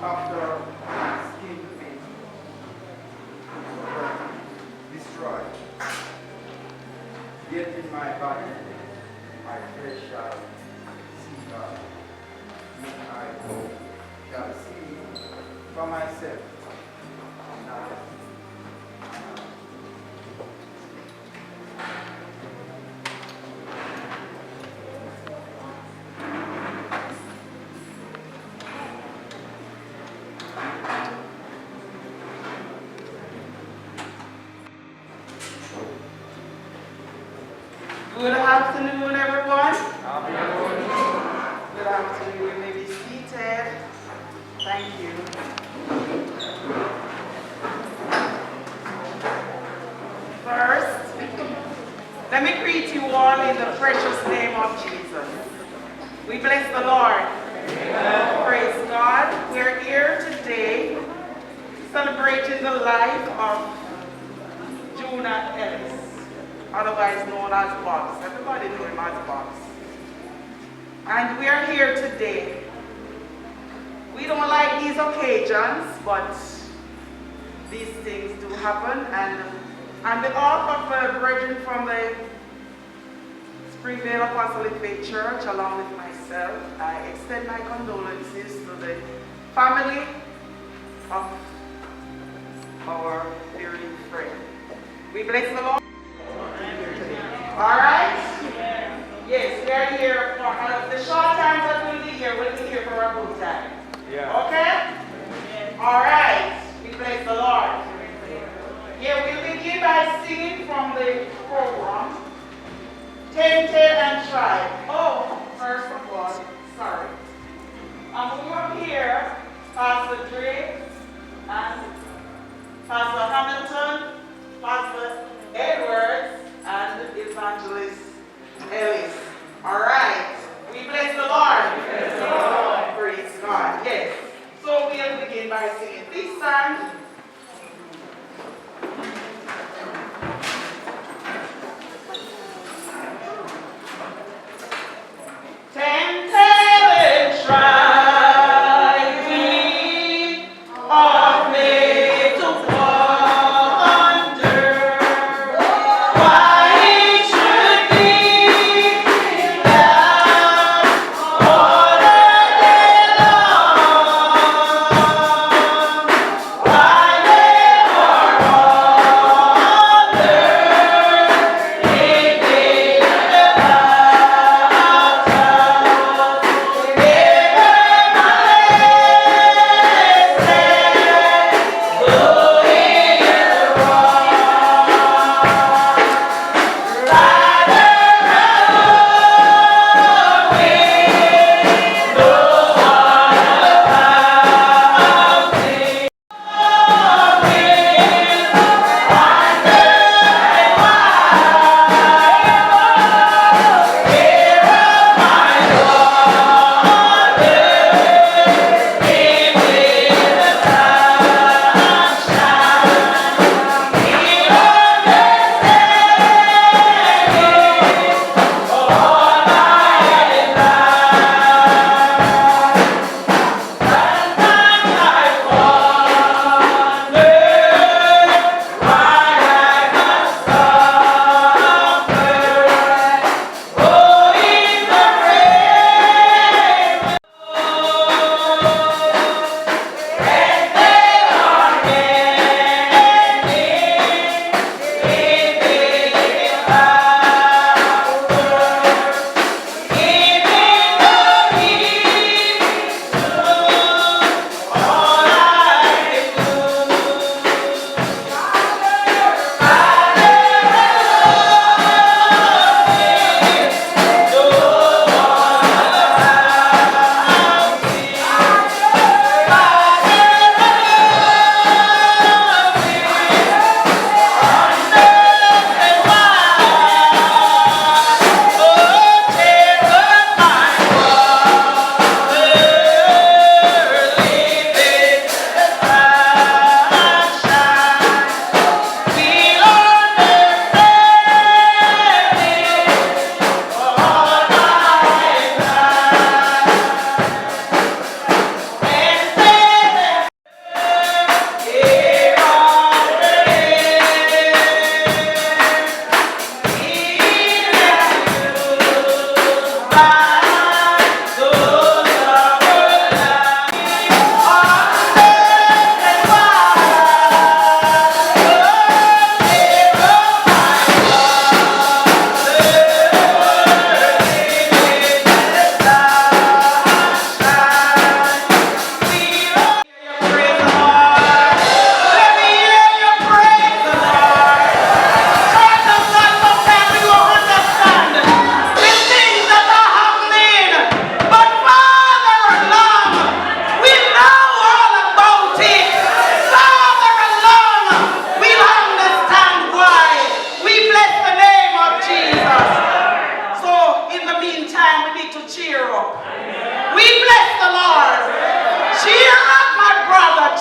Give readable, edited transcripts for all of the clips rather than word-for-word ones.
after skin pain were destroyed, yet in my body, my flesh shall see God. I shall see for myself. Now, good afternoon, everyone. Good afternoon. You may be seated. Thank you. First, let me greet you all in the precious name of Jesus. We bless the Lord. Amen. Praise God. We're here today celebrating the life of Jonah Ellis, otherwise known as Box. Everybody know him as Box. And we are here today. We don't like these occasions, but these things do happen. And on behalf of the brethren from the Springdale Apostolic Faith Church, along with myself, I extend my condolences to the family of our dearly friend. We bless the Lord. All right? Yes, we are here for the short time that we'll be here for a good time. yeah. Okay? All right. We bless the Lord. Yeah, we'll begin by singing from the program, Tempted and Tried. Oh, first of all, sorry. We are here, Pastor Drake and Pastor Hamilton, Pastor Edwards, and Evangelist Ellis. All right. We bless the Lord. Bless the Lord. Praise God. Yes. So we'll begin by singing. Please stand. Tempted and tried, we are made to wonder why it should be that all the day long. Why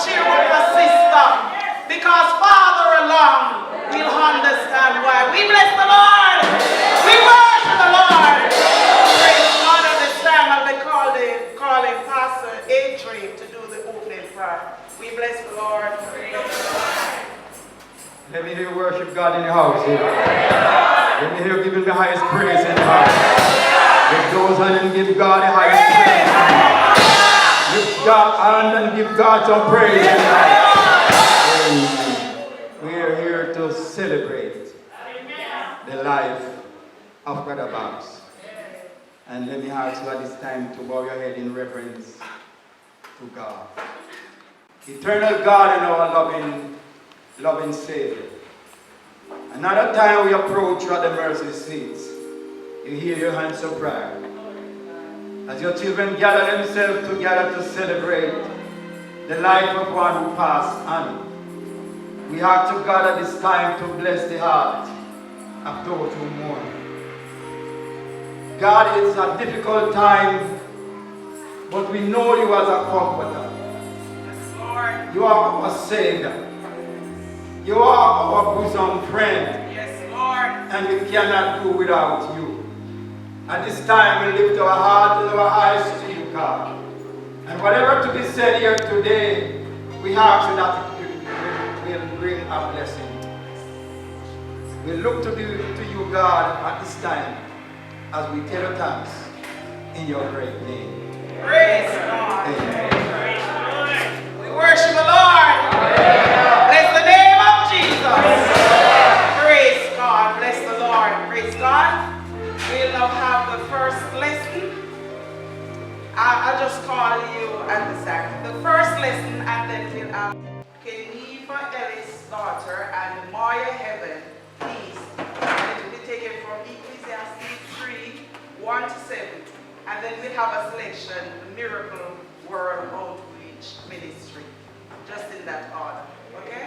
cheer up your sister. Because farther along, we'll understand why. We bless the Lord. We worship the Lord. Praise God. At this time, I'll be calling Pastor Adrian to do the opening prayer. We bless the Lord. Let me hear you worship God in the house. Let me hear you giving the highest praise in the house. Lift those hands and give God the highest praise. Lift God hand and give God some praise in the house. We are here to celebrate the life of Brother Babs. And let me ask you at this time to bow your head in reverence to God. Eternal God and our loving Savior. Another time we approach you at the mercy seats, you hear your hands of prayer. As your children gather themselves together to celebrate the life of one who passed on, we ask to God at this time to bless the heart of those who mourn. God, it's a difficult time, but we know you as a comforter. Yes, Lord. You are our Savior. You are our bosom friend. Yes, Lord. And we cannot do without you. At this time, we lift our hearts and our eyes to you, God. And whatever to be said here today, we ask you that it will bring a blessing. We look to you, God, at this time as we tell you thanks in your great name. Praise God. Amen. Praise the Lord. We worship the Lord. Bless the name of Jesus. Praise God. Bless the Lord. Praise God. We'll now have the first lesson. I'll just call you at the second. The first lesson, and then we'll have Ellis' daughter and Maya Heaven, please. And it will be taken from Ecclesiastes 3, 1 to 7. And then we'll have a selection, the Miracle World Outreach Ministry. Just in that order. Okay?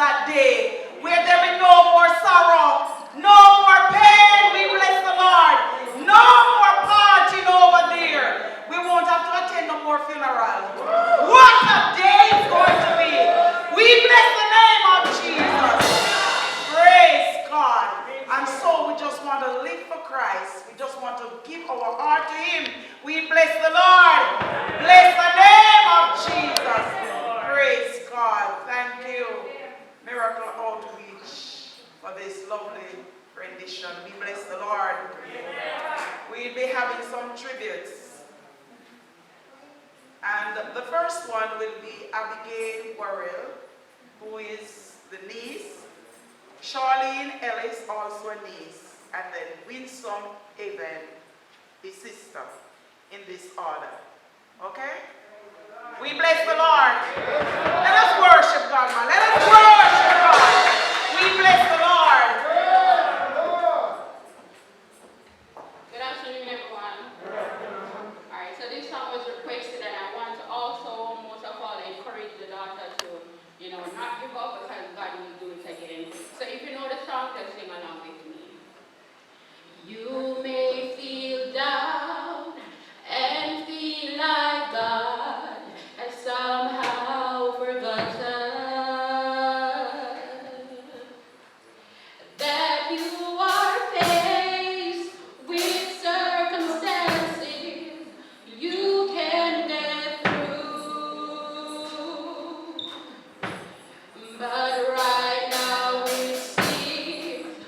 that day where there will be no more sorrow, no more pain. We bless the Lord. No more partying over there. We won't have to attend no more funeral. What a day it's going to be. We bless the name of Jesus. Praise God. And so we just want to live for Christ. We just want to give our heart to Him. We bless the Lord. Bless the name of Jesus. Praise God. Thank you, Miracle Outreach, for this lovely rendition. We bless the Lord. We'll be having some tributes. And the first one will be Abigail Worrell, who is the niece. Charlene Ellis, also a niece. And then Winsome Evan, his sister, in this order. Okay? We bless the Lord. Let us worship God, man. Let us worship God. We bless the Lord. Good afternoon, everyone. All right, so this song was requested, and I want to also, most of all, encourage the daughter to, not give up, because God will do it again. So if you know the song, just sing along with me. You may feel down and feel like God has somehow forgotten that you are faced with circumstances you can get through. But right now it seems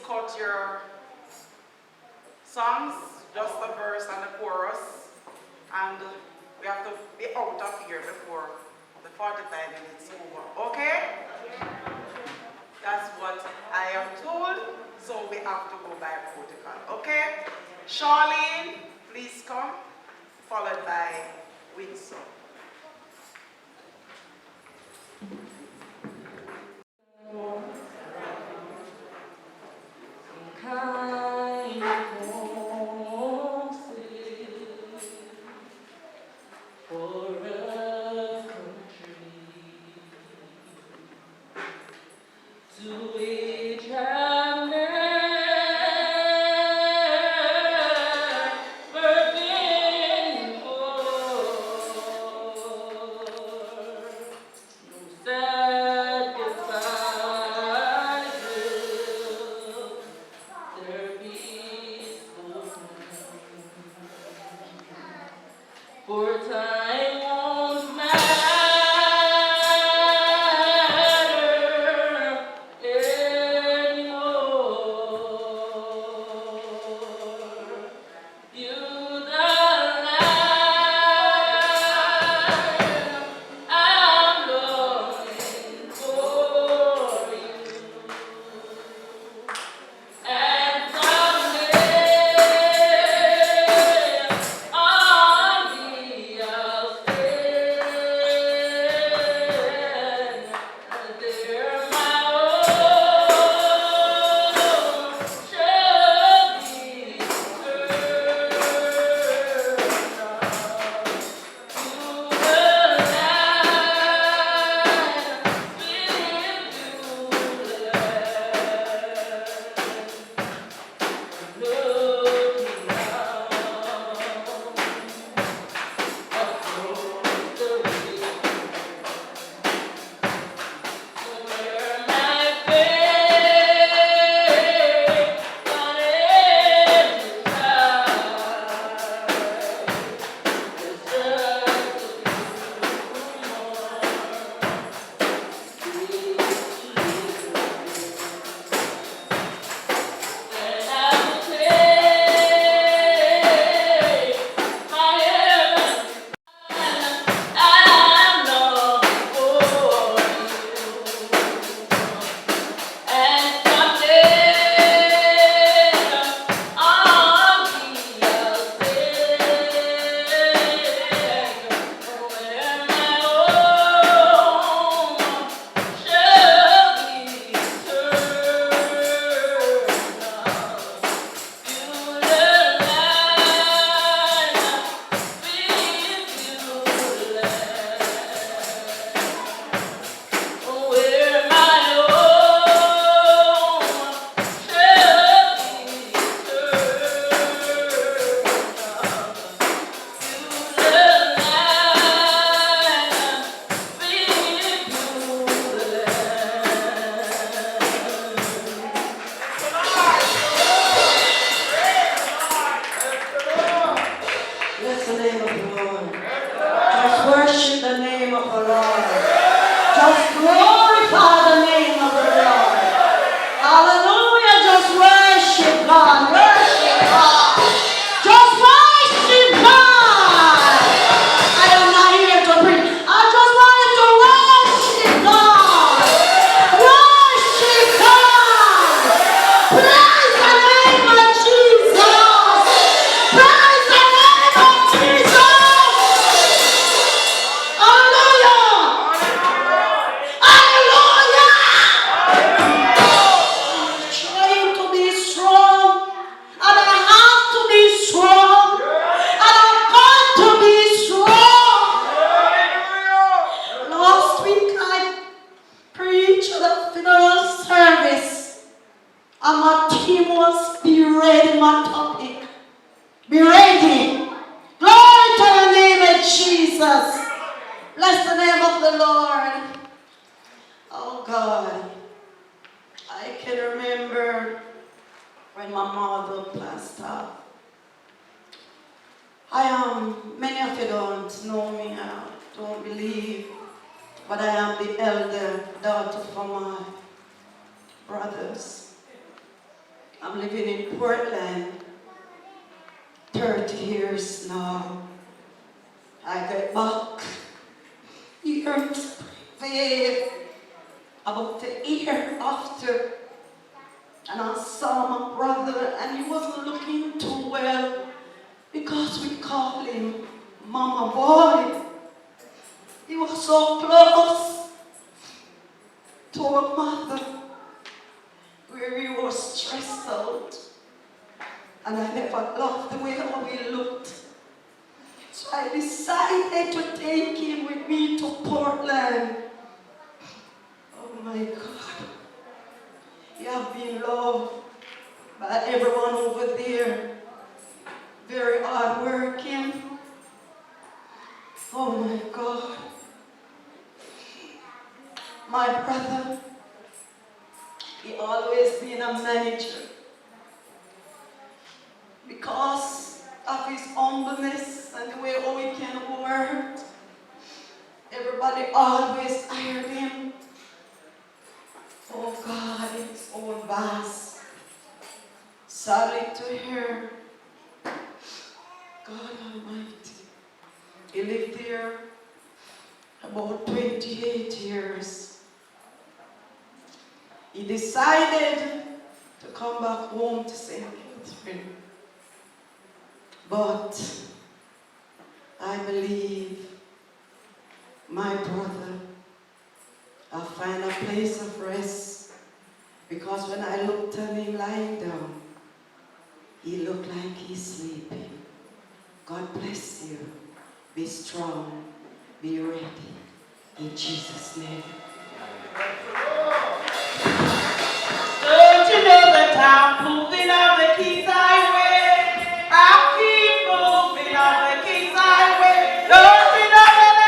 cut your songs, just the verse and the chorus, and we have to be out of here before the 45 minutes over. Okay? That's what I am told, so we have to go by protocol. Okay? Charlene, please come, followed by Winsor. I'm living in Portland 30 years now. I get back years about a year after, and I saw my brother, and he wasn't looking too well because we call him Mama Boy. He was so close to a mother where he was stressed out, and I never loved the way how he looked. So I decided to take him with me to Portland. Oh my God. He has been loved by everyone over there. Very hardworking. Oh my God. My brother, he always been a manager. Because of his humbleness and the way how he can work, everybody always hired him. Oh God, his own boss. Sorry to hear. God Almighty. He lived there about 28 years. He decided to come back home to St. Catherine. But I believe my brother will find a place of rest, because when I looked at him lying down, he looked like he's sleeping. God bless you. Be strong. Be ready. In Jesus' name. Don't you know that I'm moving on the King's Highway? I keep moving on the King's Highway. Don't you know that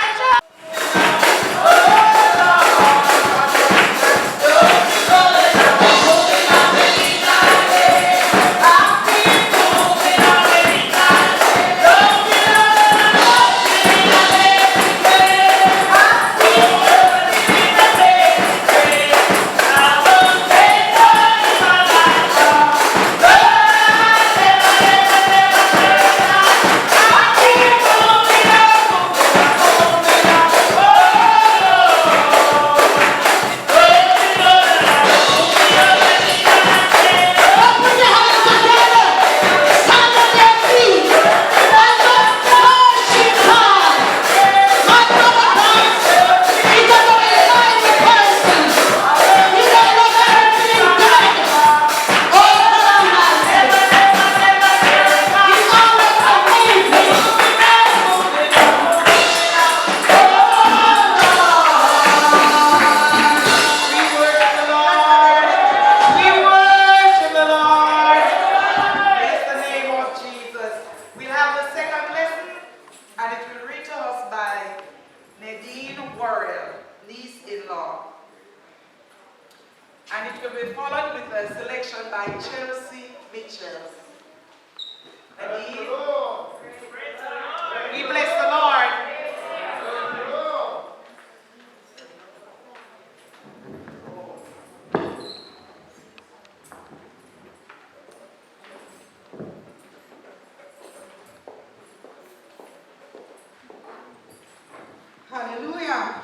Hallelujah.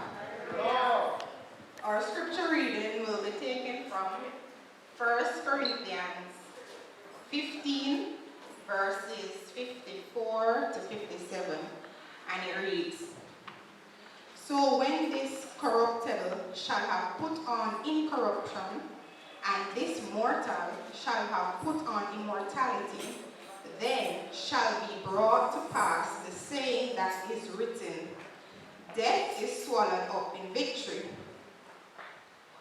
Our scripture reading will be taken from 1 Corinthians 15, verses 54 to 57, and it reads, So when this corruptible shall have put on incorruption, and this mortal shall have put on immortality, then shall be brought to pass the saying that is written, Death is swallowed up in victory.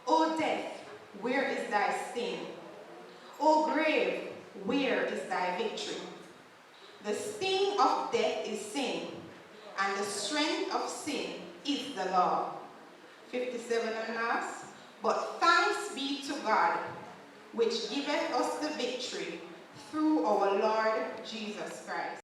O death, where is thy sting? O grave, where is thy victory? The sting of death is sin, and the strength of sin is the law. 57 and last. But thanks be to God, which giveth us the victory through our Lord Jesus Christ.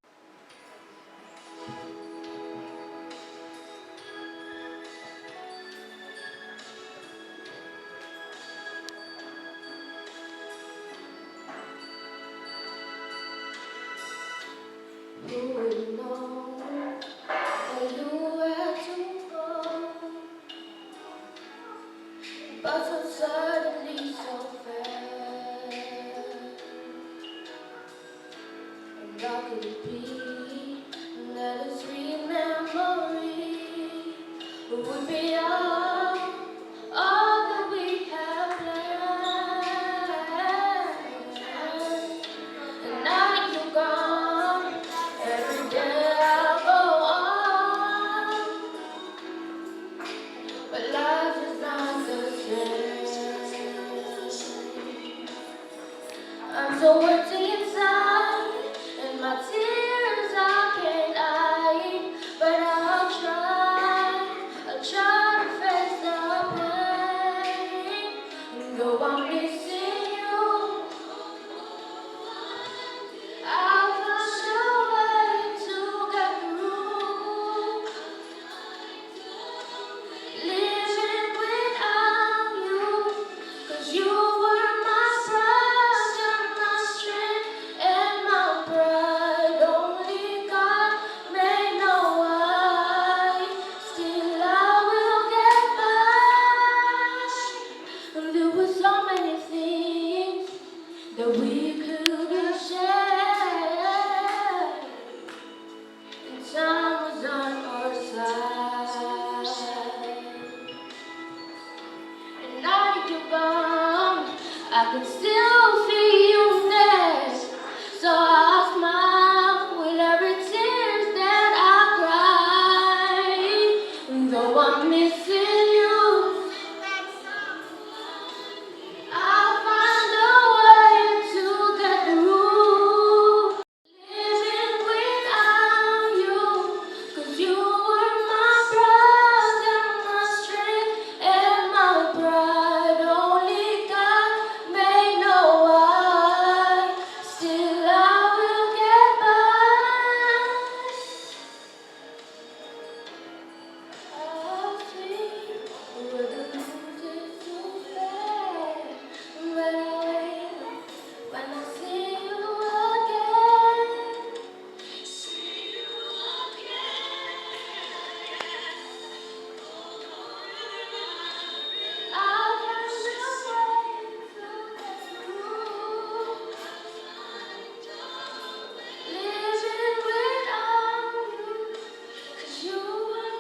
would know that you had to go. But so suddenly, so fast. And how could it be that a sweet memory would be all that we have planned? And now you're gone, every day I go on, but life is not the same. I'm so empty inside, and my tears I can't hide, but I'll try to face the pain. Though I'm missing you, I'll find a way to get through. Living without you, 'cause you were my pride, my strength, and my pride. Only God may know why. Still I will get by. And there were so many things that we could have shared, and time was on our side. And now that you're gone, I can still feel you next. So I smile with every tears that I cry. And though I'm missing you, I'll find a way to get through. Living without you, 'cause you were my brother, my strength, and my pride. Only God may know why. Still I will get by. I'll see where the music so bad, but I wait when I see you again. I'll find a way to get through. Living without you, 'cause you were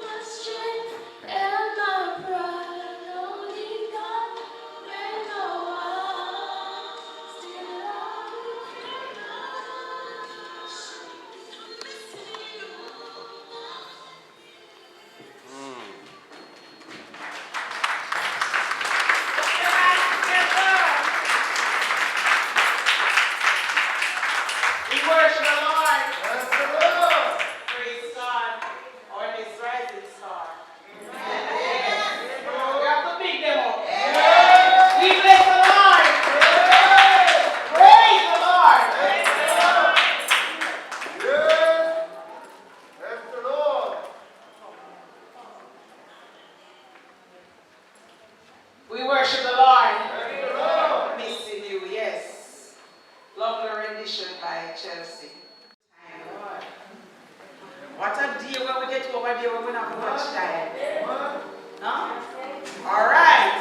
my strength and my pride. Only God may know why. Still I will get We worship the Lord. Praise God. On this rising star. We have to pick them up. We bless the Lord. Praise the Lord. Bless the Lord. We worship the Lord. Missing you, yes. Lovely rendition by Chelsea. What a day when we get over there, we're not much time. Huh? All right.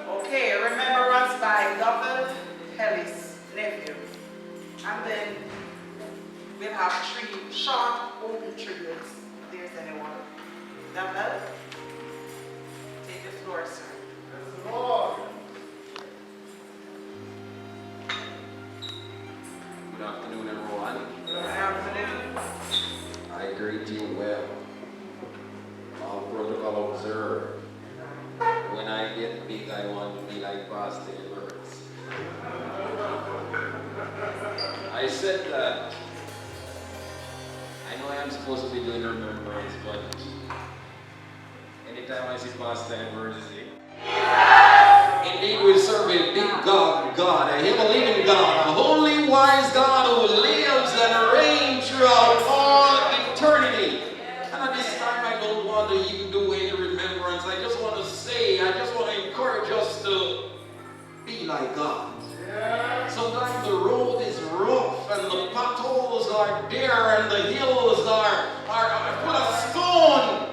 Okay, remembrance by Dr. Ellis, nephew. And then we'll have 3 short open tributes. If there's anyone. Dr. Take the floor, sir. Bless the Lord. Good afternoon, everyone. Good afternoon. I greet you well. All protocol observed. When I get big, I want to be like Pastor Ellis. I said that I know I am supposed to be doing remembrance, but anytime I see Pastor Ellis, indeed we serve a big God, a ever-living God, a holy, wise God who lives and reigns throughout all eternity. And at this time, I don't want to even do any remembrance. I just want to encourage us to be like God. Sometimes the road is rough and the path are there and the hills are full of stone.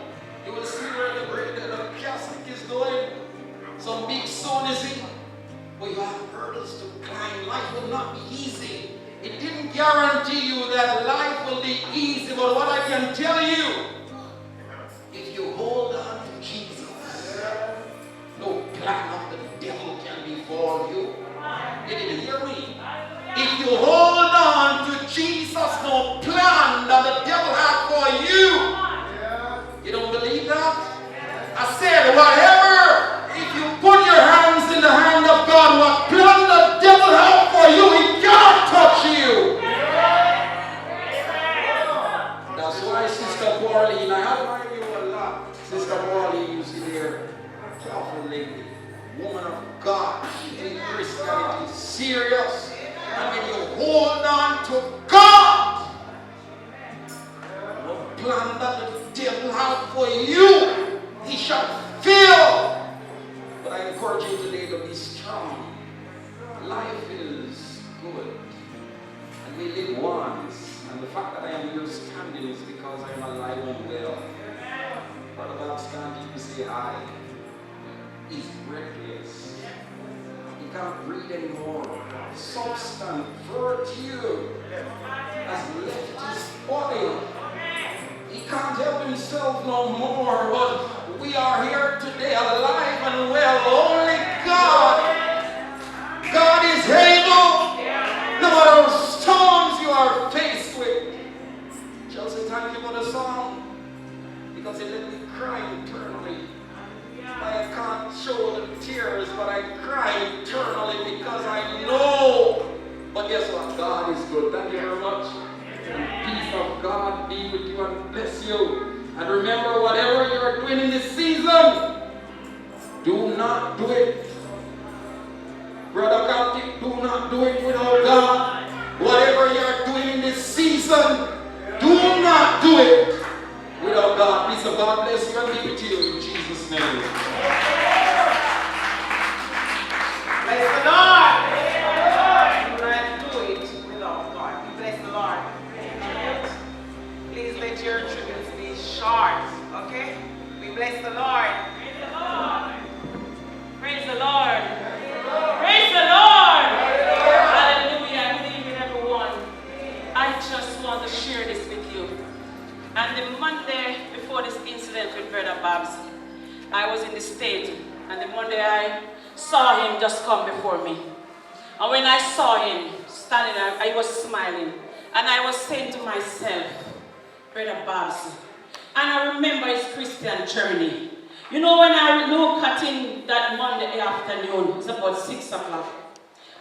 You will see where the casket is going. Some big stone is it. But you have hurdles to climb. Life will not be easy. It didn't guarantee you that life will be easy, but what I can tell you, if you hold on to Jesus, no plan of the devil can befall you. You didn't hear me? If you hold on to Jesus, no plan that the devil had for you. You don't believe that? I said, whatever, if you put your hands in the hand of God, what plan the devil had for you, he cannot touch you. That's why Sister Pauline, I admire you a lot. Sister Pauline, you see there, powerful lady, woman of God. She takes Christianity serious. And when you hold on to God, no plan that the devil has for you, he shall fail. But I encourage you today to be strong. Life is good. And we live once. And the fact that I am here standing is because I am alive and well. Brother Bob standing, you say I. He's breathless. He can't breathe anymore. Substance, virtue has left his body. He can't help himself no more. But we are here today alive and well. Only God. God is able. No matter what storms you are faced with. Chelsea, thank you for the song. Because it let me cry eternally. I can't show the tears, but I cry eternally because I know. But guess what? God is good. Thank you very much. And peace of God be with you and bless you. And remember, whatever you are doing in this season, do not do it. Brother Captain, do not do it without God. Whatever you are doing in this season, do not do it without God. Peace of God bless you and be with you in Jesus' name. Bless the Lord. Do not do it without God. We bless the Lord. Please let your tributes be short, okay? We bless the Lord. Praise the Lord. Praise the Lord. Praise the Lord. Hallelujah. Good evening, everyone. I just want to share this with you. And the Monday before this incident with Brother Babs, I was in the state, and the Monday I saw him just come before me. And when I saw him standing there, I was smiling. And I was saying to myself, Brother Babs, and I remember his Christian journey. You know, when I look at him that Monday afternoon, it's about 6 o'clock.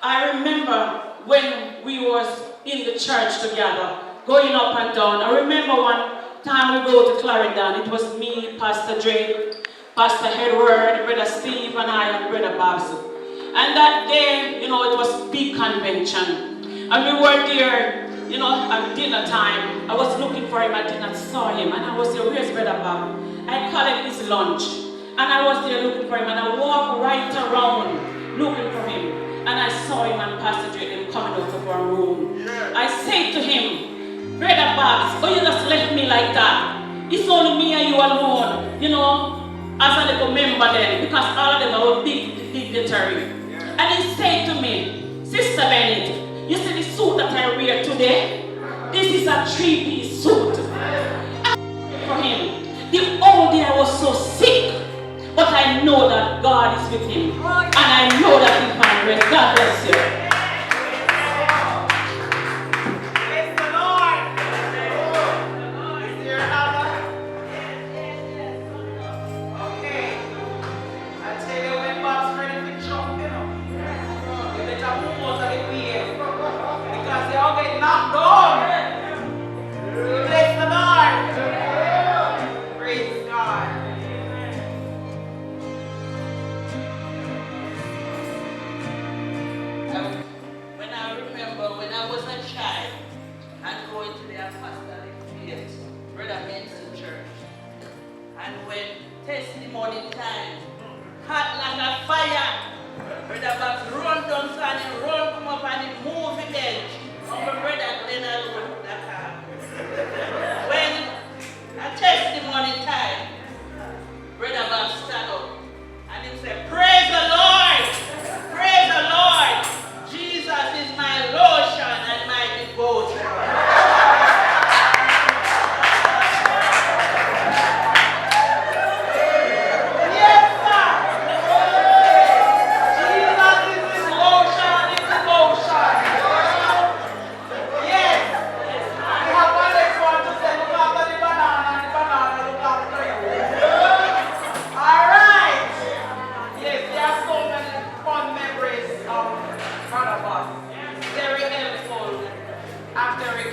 I remember when we was in the church together, going up and down. I remember one time we go to Clarendon. It was me, Pastor Drake, Pastor Edward, Brother Steve, and I, and Brother Babs. And that day, you know, it was big convention. And we were there, you know, at dinner time. I was looking for him, I did not saw him. And I was there, where's Brother Bob? I called him his lunch. And I was there looking for him, and I walked right around looking for him. And I saw him and Pastor Drake coming out of our room. I said to him, Brother Babs, oh, you just left me like that. It's only me and you alone, you know, as a little member then, because all of them are big dignitary. And he said to me, Sister Bennett, you see the suit that I wear today? This is a 3-piece suit. I for him. The whole day I was so sick, but I know that God is with him. And I know that he can rest. God bless you. Testimony time. Hot like a fire. Brother Babs run down and run come up and move it edge. Uncle Brother Glenn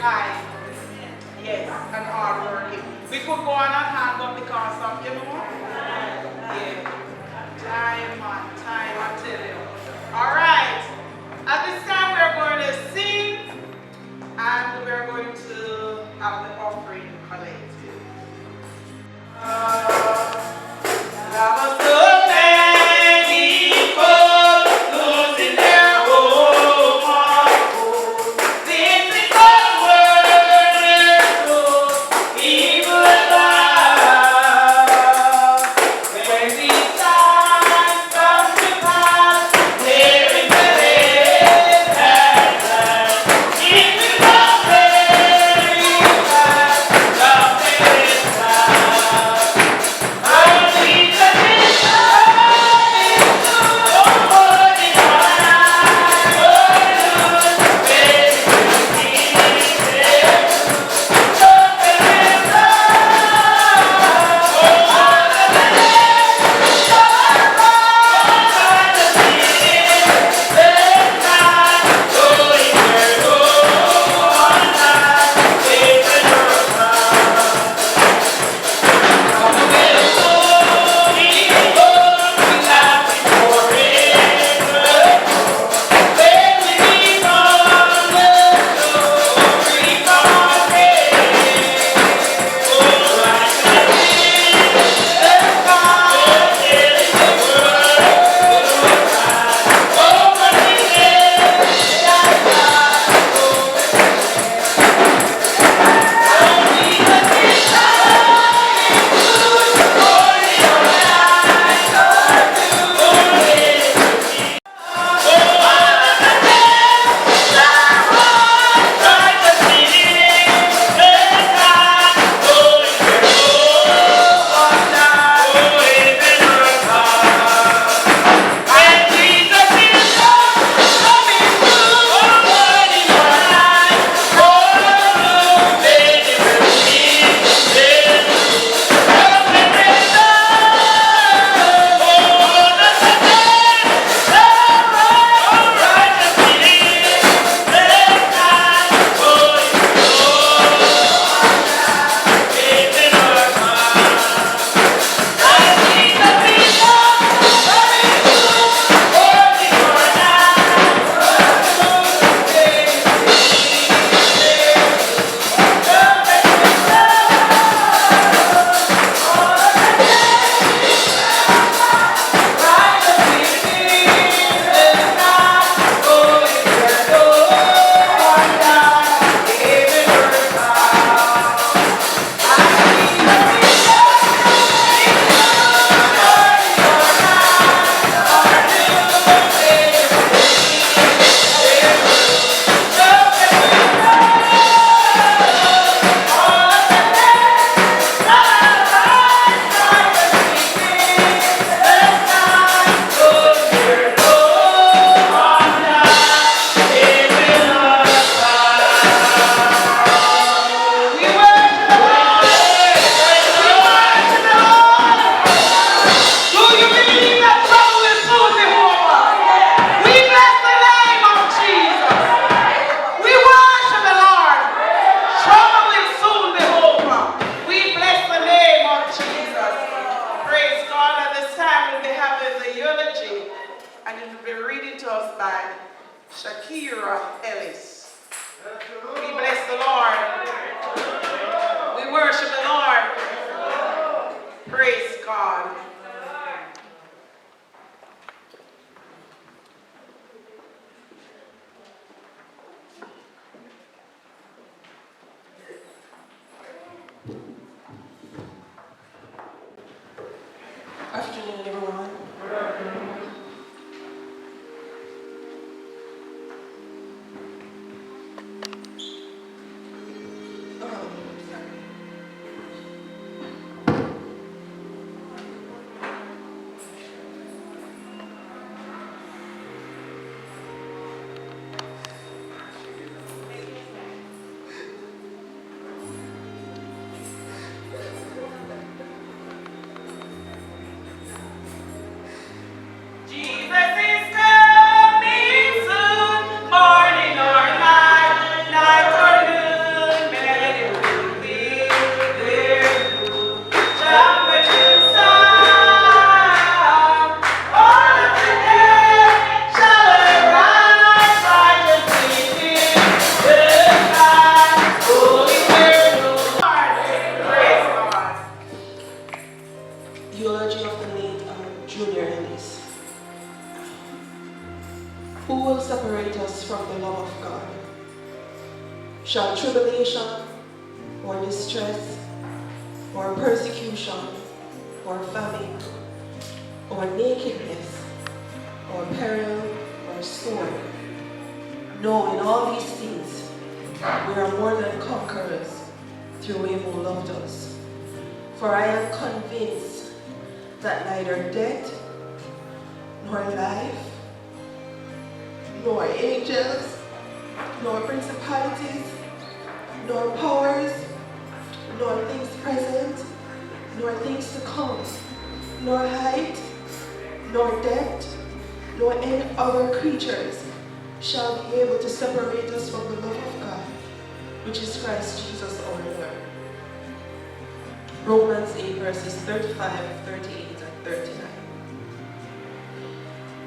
kind. Yes, and hardworking. We could go on and hand up because of, you know, yeah, time, I tell you. All right, at this time we're going to sing and we're going to have the offering collected. There were so many people losing their home. This is the word to evil love. When these times come to pass, there is a heaven. It will not very fast, nothing is fast. And it will be reading to us by Ellis. We bless the Lord. We worship the Lord. Praise God. Afternoon, everyone. separate us from the love of God? Shall tribulation, or distress, or persecution, or famine, or nakedness, or peril, or sword? No, in all these things, we are more than conquerors through him who loved us. For I am convinced that neither death, nor life, nor angels, nor principalities, nor powers, nor things present, nor things to come, nor height, nor depth, nor any other creatures shall be able to separate us from the love of God, which is Christ Jesus our Lord. Romans 8 verses 35, 38, and 39.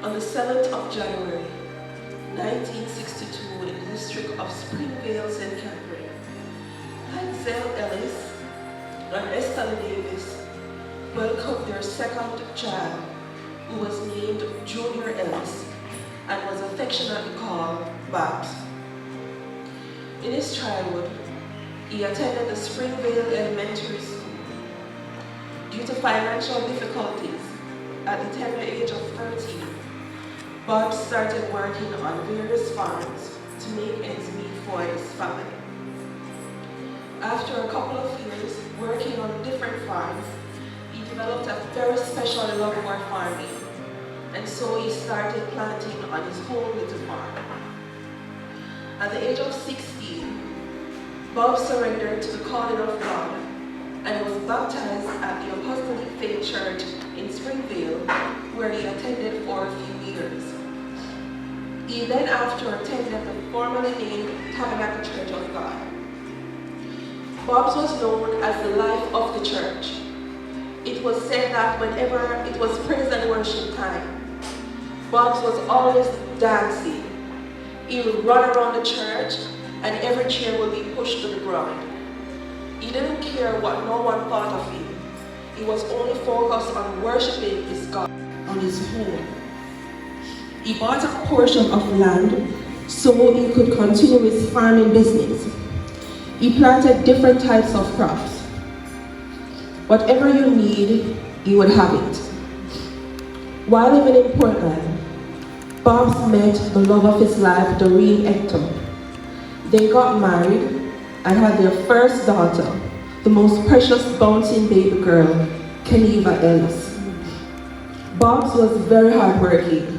On the 7th of January, 1962, in the district of Springvale, St. Catherine, Ellis and Esther Davis welcomed their second child, who was named Junior Ellis and was affectionately called Babs. In his childhood, he attended the Springvale Elementary School. Due to financial difficulties, at the tender age of 13, Bob started working on various farms to make ends meet for his family. After a couple of years working on different farms, he developed a very special love for farming, and so he started planting on his own little farm. At the age of 16, Bob surrendered to the calling of God and was baptized at the Apostolic Faith Church in Springvale, where he attended for a few years. He then after attended the formerly named Tabernacle Church of God. Bob's was known as the life of the church. It was said that whenever it was praise and worship time, Bob's was always dancing. He would run around the church and every chair would be pushed to the ground. He didn't care what no one thought of him. He was only focused on worshiping his God on his own. He bought a portion of land so he could continue his farming business. He planted different types of crops. Whatever you need, he would have it. While living in Portland, Bob met the love of his life, Doreen Hector. They got married and had their first daughter, the most precious bouncing baby girl, Keneva Ellis. Bob's was very hardworking.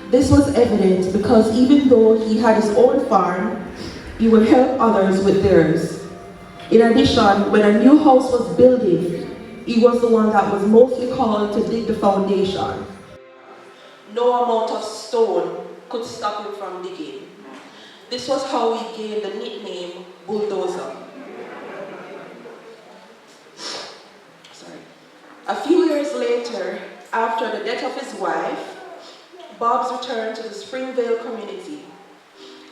This was evident because even though he had his own farm, he would help others with theirs. In addition, when a new house was building, he was the one that was mostly called to dig the foundation. No amount of stone could stop him from digging. This was how he gained the nickname Bulldozer. A few years later, after the death of his wife, Bob's returned to the Springvale community.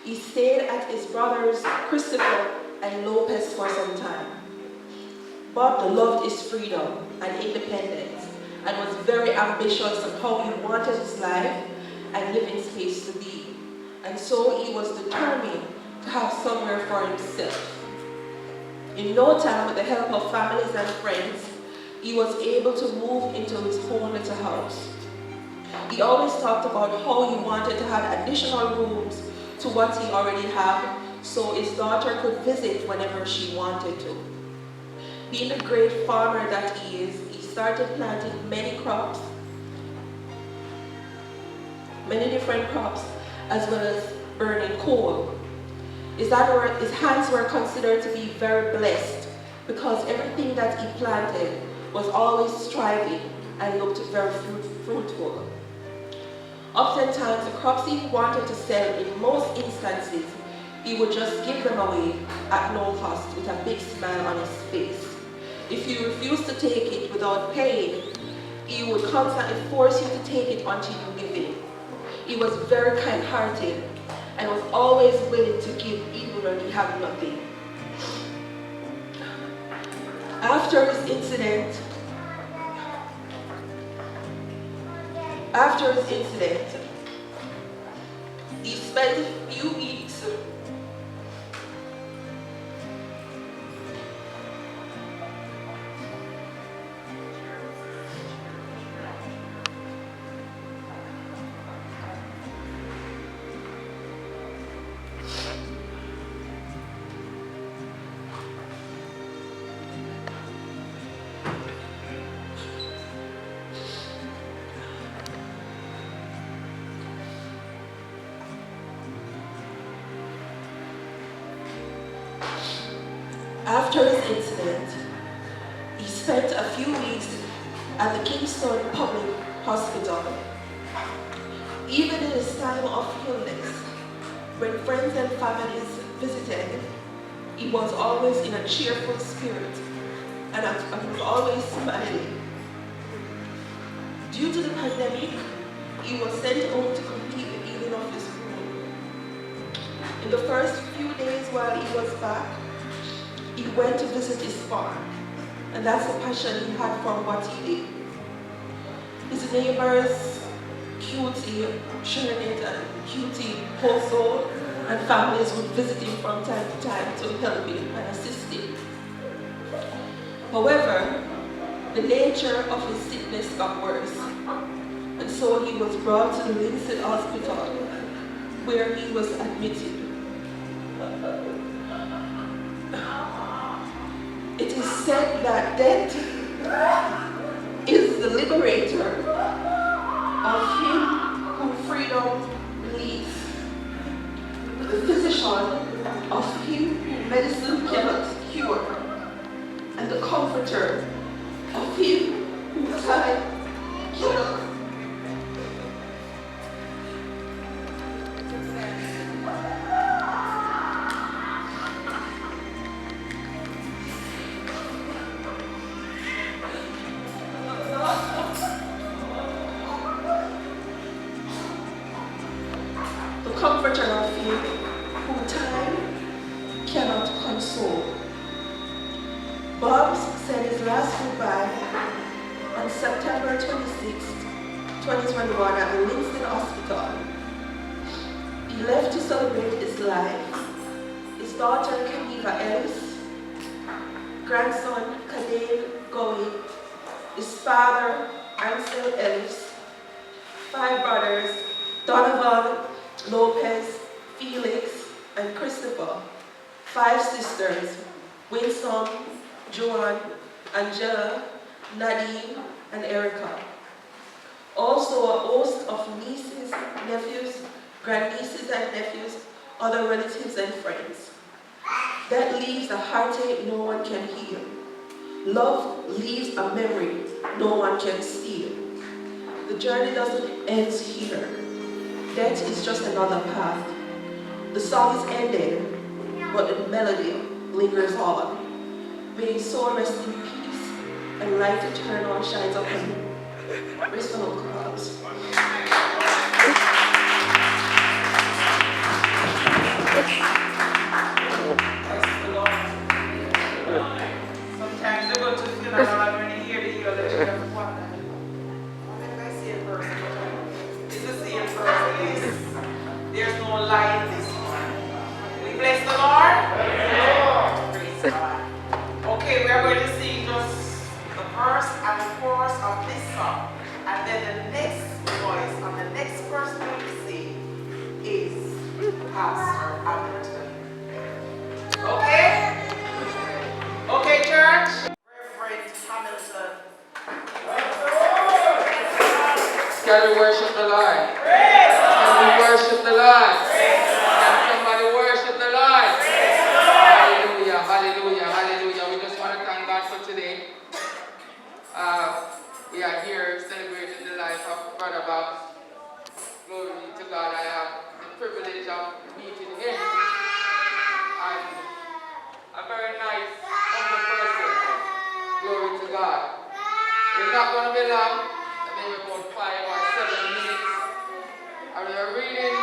He stayed at his brothers Christopher and Lopez for some time. Bob loved his freedom and independence and was very ambitious of how he wanted his life and living space to be. And so he was determined to have somewhere for himself. In no time, with the help of families and friends, he was able to move into his own little house. He always talked about how he wanted to have additional rooms to what he already had, so his daughter could visit whenever she wanted to. Being the great farmer that he is, he started planting many crops, many different crops, as well as burning coal. His hands were considered to be very blessed because everything that he planted was always thriving and looked very fruitful. Oftentimes, the crops he wanted to sell, in most instances, he would just give them away at no cost with a big smile on his face. If you refused to take it without paying, he would constantly force you to take it until you give in. He was very kind-hearted and was always willing to give even when he had nothing. After his incident, he spent a few weeks after his incident. He spent a few weeks at the Kingston Public Hospital. Even in his time of illness, when friends and families visited, he was always in a cheerful spirit and was always smiling. Due to the pandemic, he was sent home to complete the healing of his wound. In the first few days while he was back, he went to visit his farm, and that's the passion he had for what he did. His neighbors, cutie Trinidad and cutie household, and families would visit him from time to time to help him and assist him. However, the nature of his sickness got worse, and so he was brought to the Lincoln Hospital, where he was admitted. It is said that death is the liberator of him whom freedom leads, the physician of him whom medicine cannot cure, and the comforter of him whom time cannot. Comforter of him whom time cannot console. Bob said his last goodbye on September 26, 2021 at the Winston Hospital. He left to celebrate his life. His daughter Camila Ellis, grandson Kadeem Goey, his father Ansel Ellis, 5 brothers Donovan, Lopez, Felix, and Christopher, 5 sisters, Winsome, Joanne, Angela, Nadine, and Erica. Also a host of nieces, nephews, grandnieces and nephews, other relatives and friends. That leaves a heartache no one can heal. Love leaves a memory no one can steal. The journey doesn't end here. Death is just another path. The song is ended, but the melody lingers on. May his soul rest in peace, and light eternal shines upon him. Graceful applause. Sometimes they go to funeral and when you hear the eulogy, you have to wonder, what did I see a person? It's the same person, yes. There's no lie in this one. We bless the Lord. Praise God. Okay, we are going to sing just the verse and the chorus of this song. And then the next voice of the next person we sing is Pastor Alberton. Okay? Okay, church? Reverend Hamilton. Can we worship the Lord? Can we worship the Lord? Can somebody worship the Lord? Hallelujah, hallelujah, hallelujah. We just want to thank God for today. We are here celebrating the life of Brother Bob. Glory be to God. I have the privilege of meeting him. And a very nice, humble person. Glory to God. We're not going to be long. Maybe about 5 or 7 minutes. And we are reading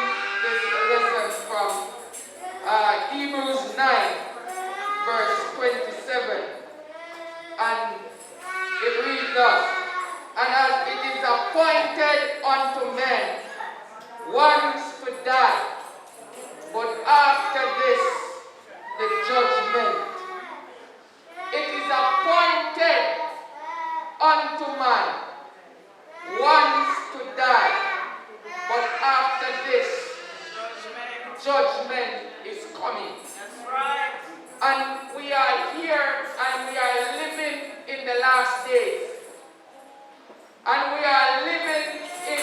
this lesson from Hebrews 9, verse 27. And it reads thus, and as it is appointed unto men once to die, judgment is coming. That's right. And we are here and we are living in the last days. And we are living in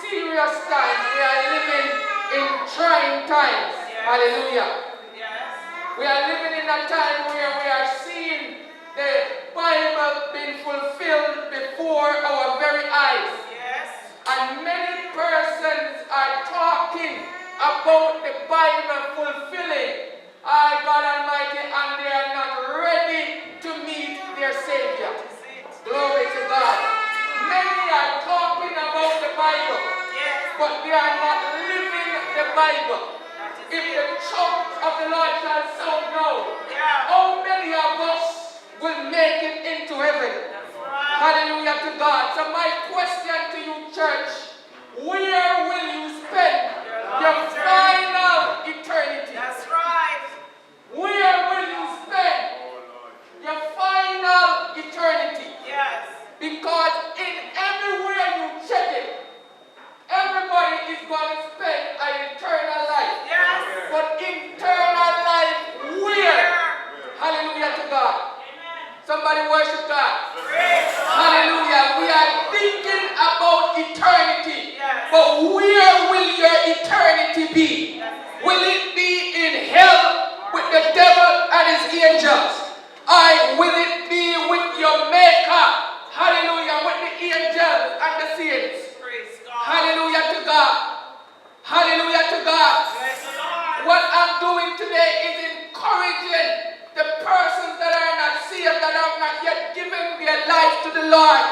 serious times. We are living in trying times. Yes. Hallelujah. Yes. We are living in a time where we are seeing the Bible being fulfilled before our very eyes. Yes. And many persons are talking about the Bible fulfilling, God Almighty, and they are not ready to meet their Savior. Glory to God. Many are talking about the Bible, but they are not living the Bible. If the church of the Lord shall sound now, how many of us will make it into heaven? Hallelujah to God. So my question to you, church, where will you spend your final eternity? That's right. Where will you spend your final eternity? Yes. Because in everywhere you check it, everybody is going to spend an eternal life. Yes. But eternal life where? Hallelujah to God. Somebody worship God. Hallelujah. We are thinking about eternity. But where will your eternity be? Will it be in hell with the devil and his angels? Or will it be with your maker? Hallelujah. With the angels and the saints. Hallelujah to God. Hallelujah to God. What I'm doing today is encouraging the persons that are not saved, that have not yet given their life to the Lord.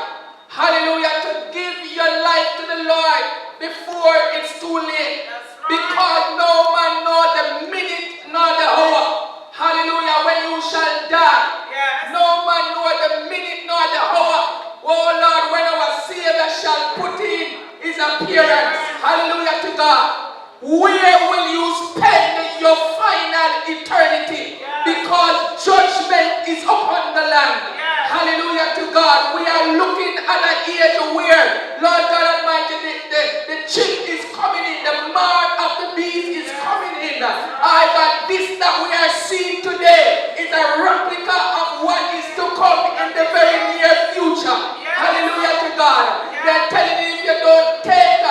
Hallelujah. To give your life to the Lord before it's too late. Because no man knows the minute nor the hour. Hallelujah. When you shall die. No man knows the minute nor the hour. Oh Lord, when our Savior shall put in his appearance. Hallelujah to God. Where will you spend your final eternity? Because judgment is upon the land. Hallelujah to God. We are looking at an age where, Lord God Almighty, the chip is coming in. The mark of the beast is coming in. But this that we are seeing today is a replica of what is to come in the very near future. Hallelujah to God. They're telling you if you don't take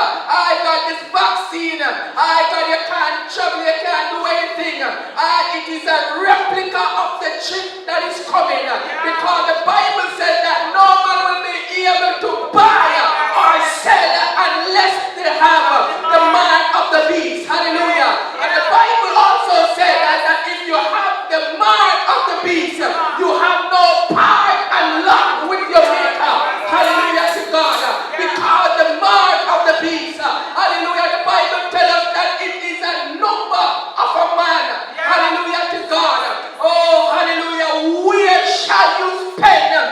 this vaccine, you can't travel, you can't do anything. It is a replica of the chip that is coming. Because the Bible says that no man will be able to buy or sell unless they have the mark of the beast. Hallelujah. And the Bible also said that if you have the mark of the beast, you have no part and lot with your maker. Hallelujah to God. Because the mark of the beast, hallelujah, the Bible tells us that it is a number of a man. Hallelujah to God. Oh, hallelujah. Where shall you spend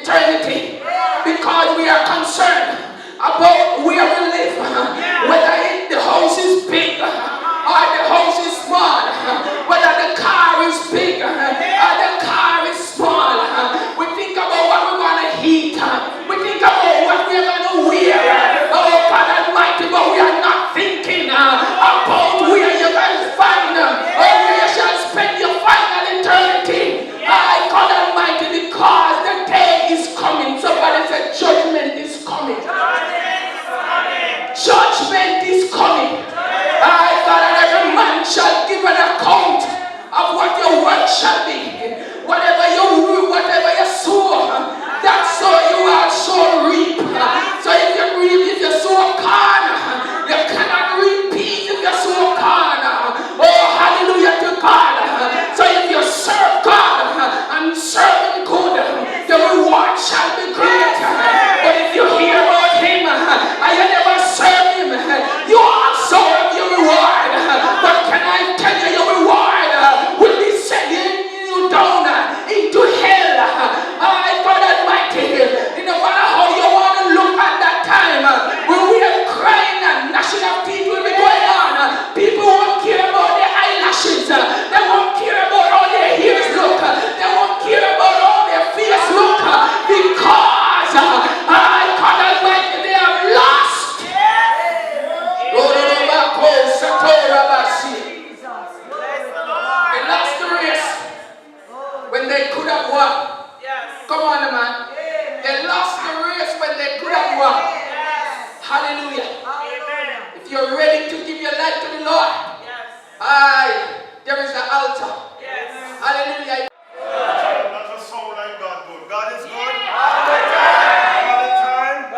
eternity because we are concerned about where we live, whether the house is big or the house is small, whether the car is big or the car is small. We think about what we're going to eat. We think about what we're going to wear. Oh God Almighty, but we are not thinking about where you're going to find or where you shall spend your final eternity. God Almighty, because the day is coming. Somebody said judgment is coming. Judgment is coming. God, and every man shall give an account of what your work shall be. Whatever you sow, that's so you also reap. So if you sow corn, you cannot reap peace if you sow corn. Oh, hallelujah to God. So if you serve God and serve Him good, the reward shall be great. But if you hear about Him and you never serve Him, you also have your reward. But can I tell you, your reward will be sending you down into hell. God Almighty, no matter how you want to look at that time, when we are crying and gnashing of teeth will be going on, people won't care about their eyelashes. They won't care about how their ears look. They won't care about how their face look. Because, God Almighty, they have lost. They lost the race when they could have won. Come on, man. They lost the race when they could have won. Hallelujah. If you're ready to give your life to the Lord, there is an altar. Hallelujah. Not a soul like God good. God is good. All the time.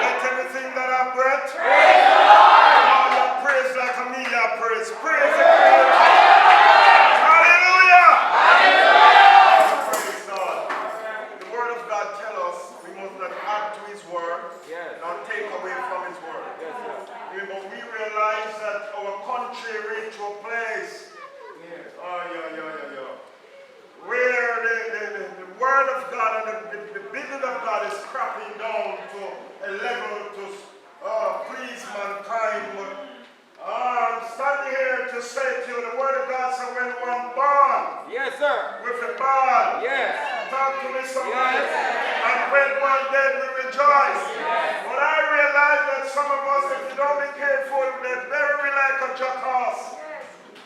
Let everything that I breath. All your praise like a million praise. Praise the Creator. Hallelujah. Praise God. The word of God tells us we must not add to His word, nor take away from His word. But we realize that our country reached a place where the word of God and the business of God is cracking down to a level to please mankind. But I'm standing here to say to you, the word of God said when one born with a ball, talk to me somebody, and when one dead we rejoice. But I realize that some of us, if you don't be careful, they bury me like a jackass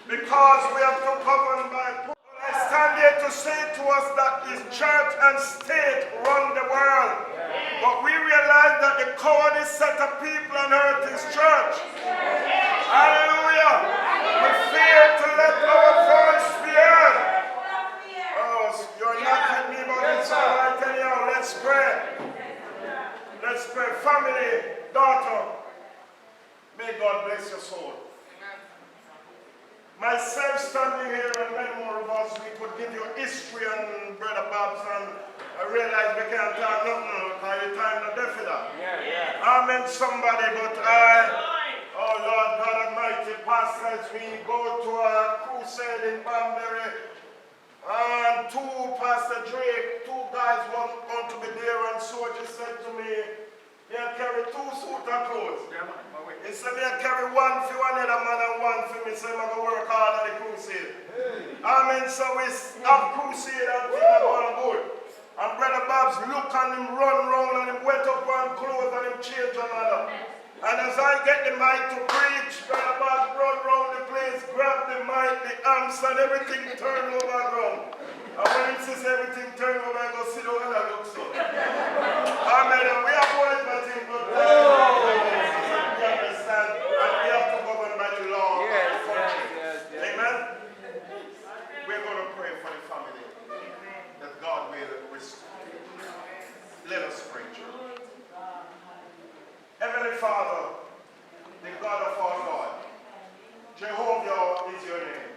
because we have to govern by. I stand here to say to us that His church and state run the world. But we realize that the coldest set of people on earth is church. Hallelujah. We fear to let our voice be heard. Oh, you're not with me, but it's all right anyhow. Let's pray. Let's pray. Family, daughter, may God bless your soul. Myself standing here and many more of us, we could give you history and Brother Babs, and I realize we can't talk nothing because the time not there for that. Amen, somebody, but oh Lord God Almighty, Pastor, as we go to a crusade in Banbury, and Pastor Drake, two guys want to be there, and soldier said to me, "Yeah, carry 2 suits of clothes." He said, "Me carry one for one other man and one for me, so I'm going to work hard at the crusade." Amen. So we have crusade and things are going good. And Brother Babs look and him run round and him wet up one clothes and him change another. And as I get the mic to preach, Brother Babs run round the place, grab the mic, the amps and everything turn over around. And when he says everything turn over, I go sit down and I look so. Amen. And we have one thing, but we understand, and we have to govern by the law of the country. Amen. We're going to pray for the family that God will restore. Let us pray, church. Heavenly Father, the God of our God, Jehovah is your name.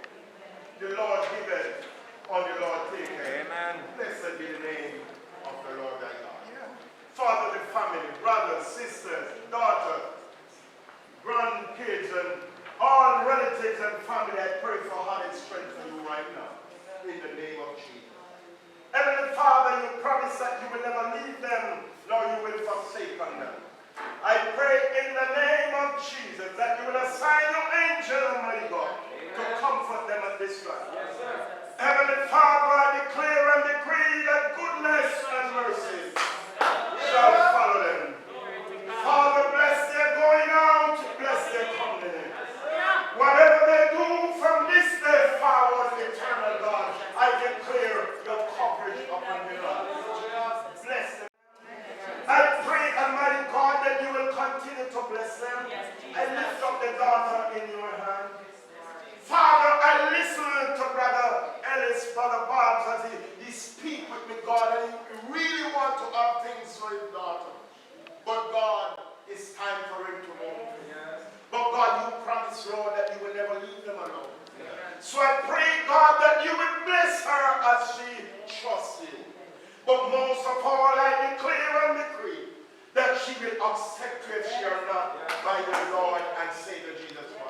The Lord giveth, and the Lord taketh. Amen. Blessed be the name of the Lord thy God. Father, the family, brothers, sisters, daughters, grandkids, and all relatives and family, I pray for heart and strength for you right now. In the name of Jesus. Heavenly Father, you promise that this life. Heavenly Father, I declare and decree that goodness and mercy shall follow them. Father, bless their going out, bless their coming in. Whatever they do from this day forward, eternal God, I declare your coverage upon their lives. Bless them. I pray, Almighty God, that you will continue to bless them. I lift up the daughter in your hand. Father, I listen to Brother Ellis, Brother Bobs, as he speaks with me, God, and he really wants to have things for his daughter. But God, it's time for him to move. But God, you promised, Lord, that you will never leave them alone. So I pray, God, that you will bless her as she trusts you. But most of all, I declare and decree that she will accept you if she are not by the Lord and Savior Jesus Christ.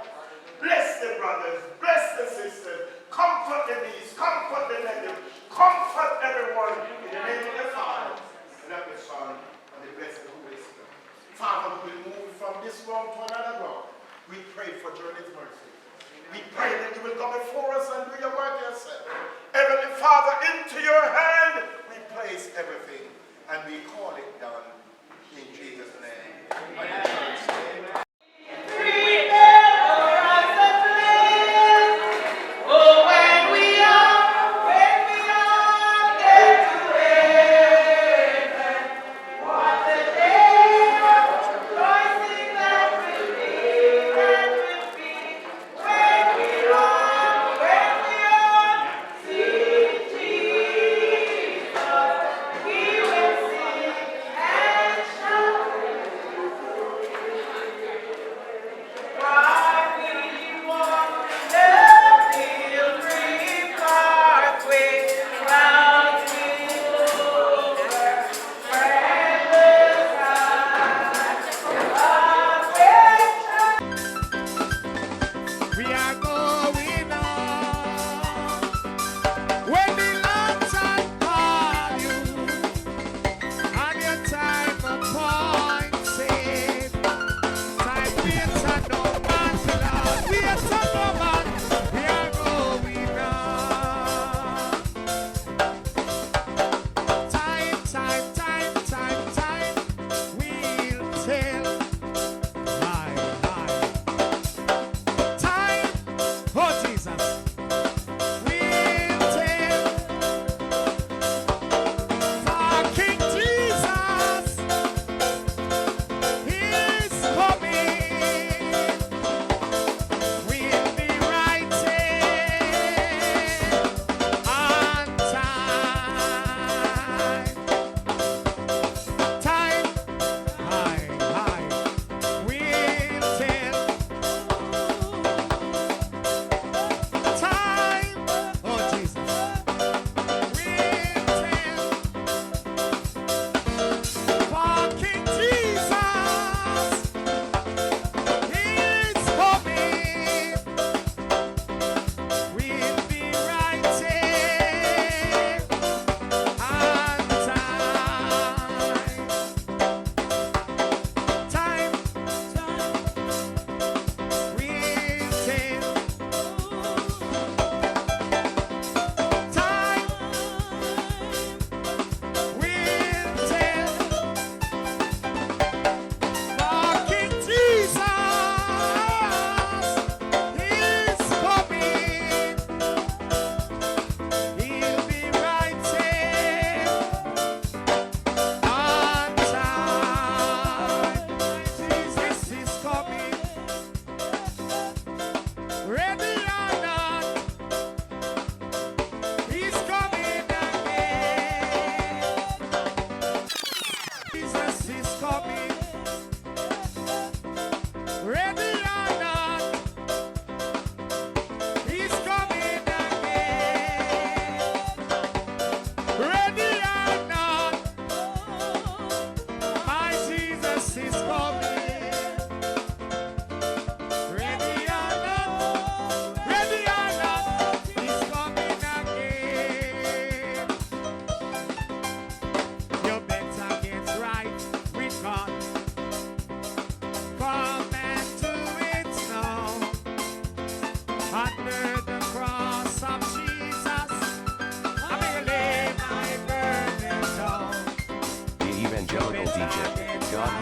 Bless the brothers, bless the sisters, comfort the needs, comfort the negative, comfort everyone in the name of the Father, and of the Son, and the blessed Holy Spirit. Father, we will move from this world to another world. We pray for journey's mercy. We pray that you will go before us and do your work yourself. Heavenly Father, into your hand we place everything, and we call it done in Jesus' name. And in Jesus' name.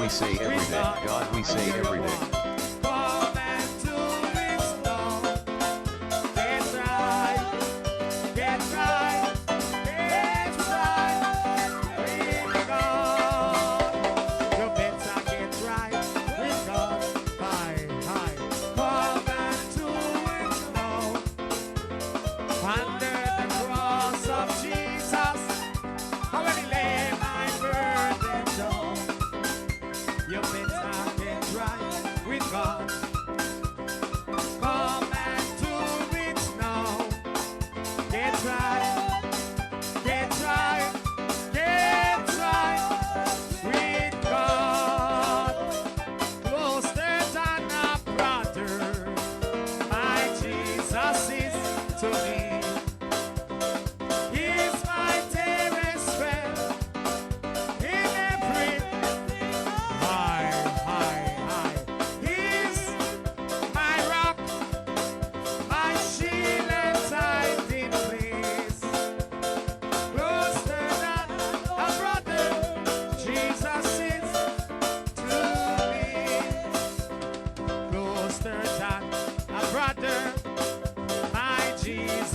we say every day. God, we say every day. Come and do it now. Get right, get right, get right with God. You better get right with God. Hi. Come and do it now. Under the cross of Jesus, I already lay my burden down. You better get right with God. Come and do it now. Get right, get right, get right with God. Closer than a brother, my Jesus is to me. He's my dearest friend in everything. High. He's my rock, my shield and hiding place. Closer than a brother, Jesus is to me. Closer than a brother, my Jesus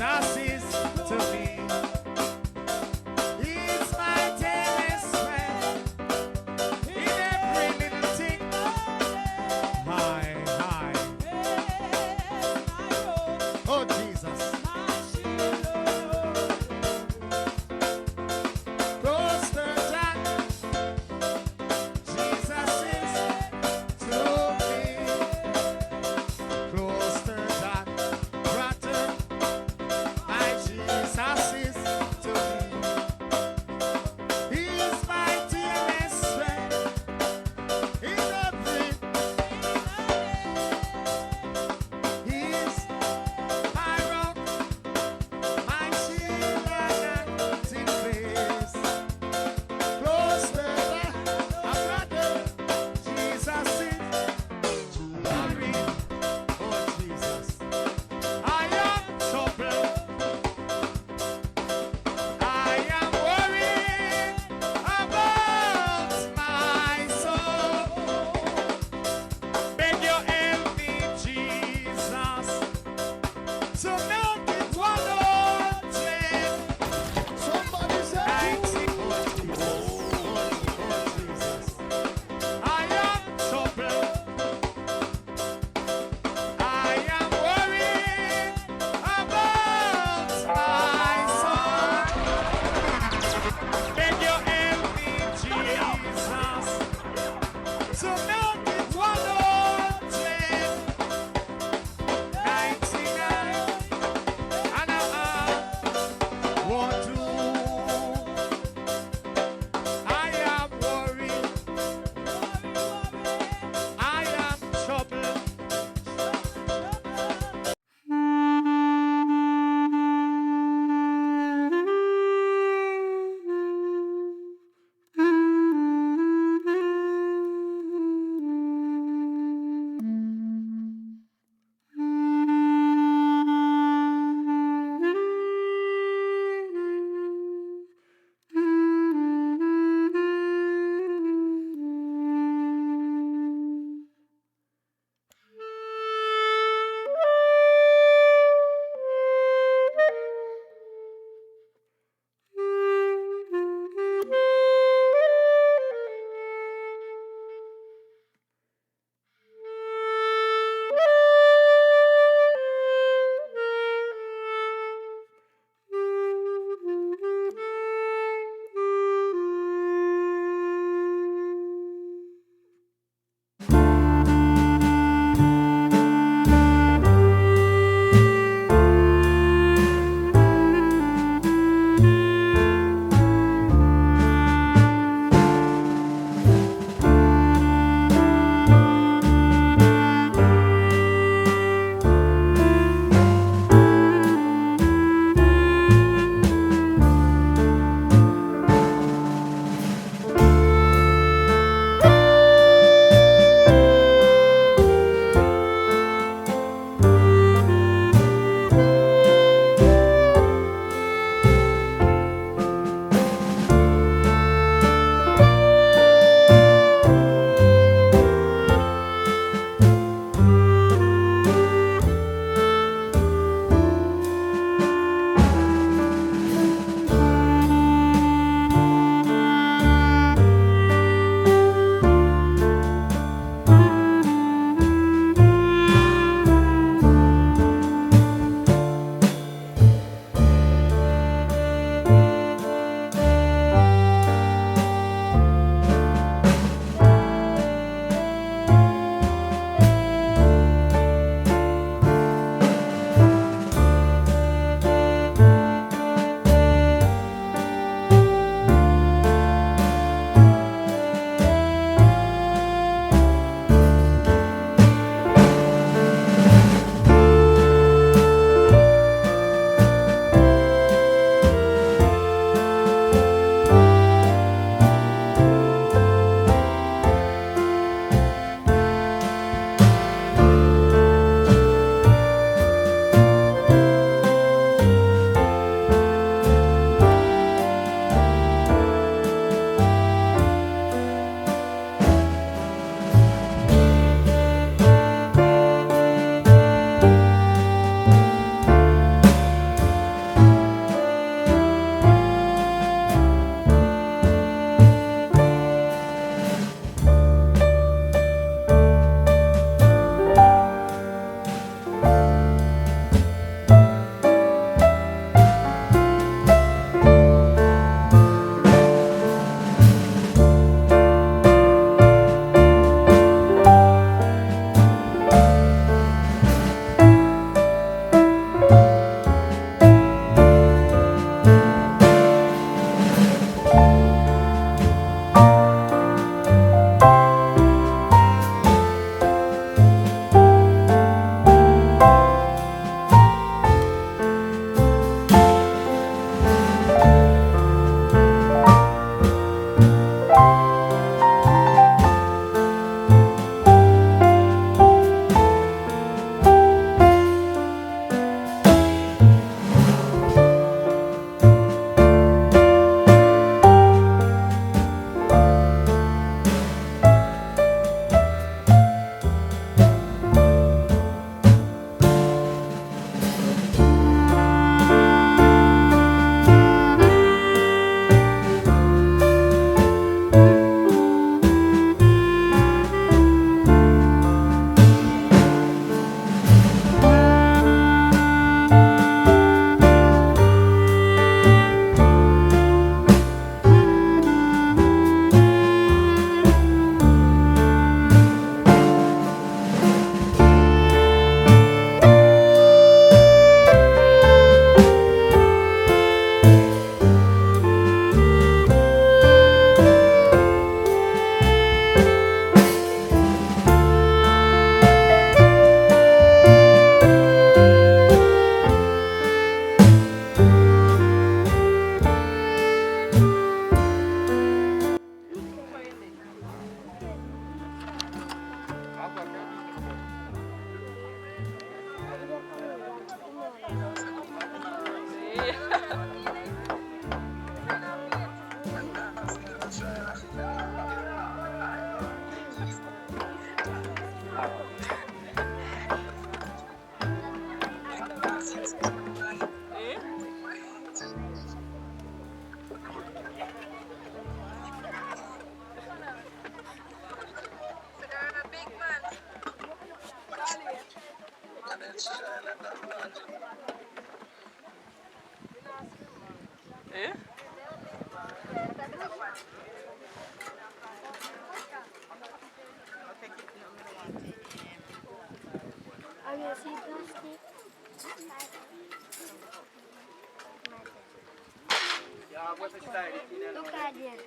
Look at it.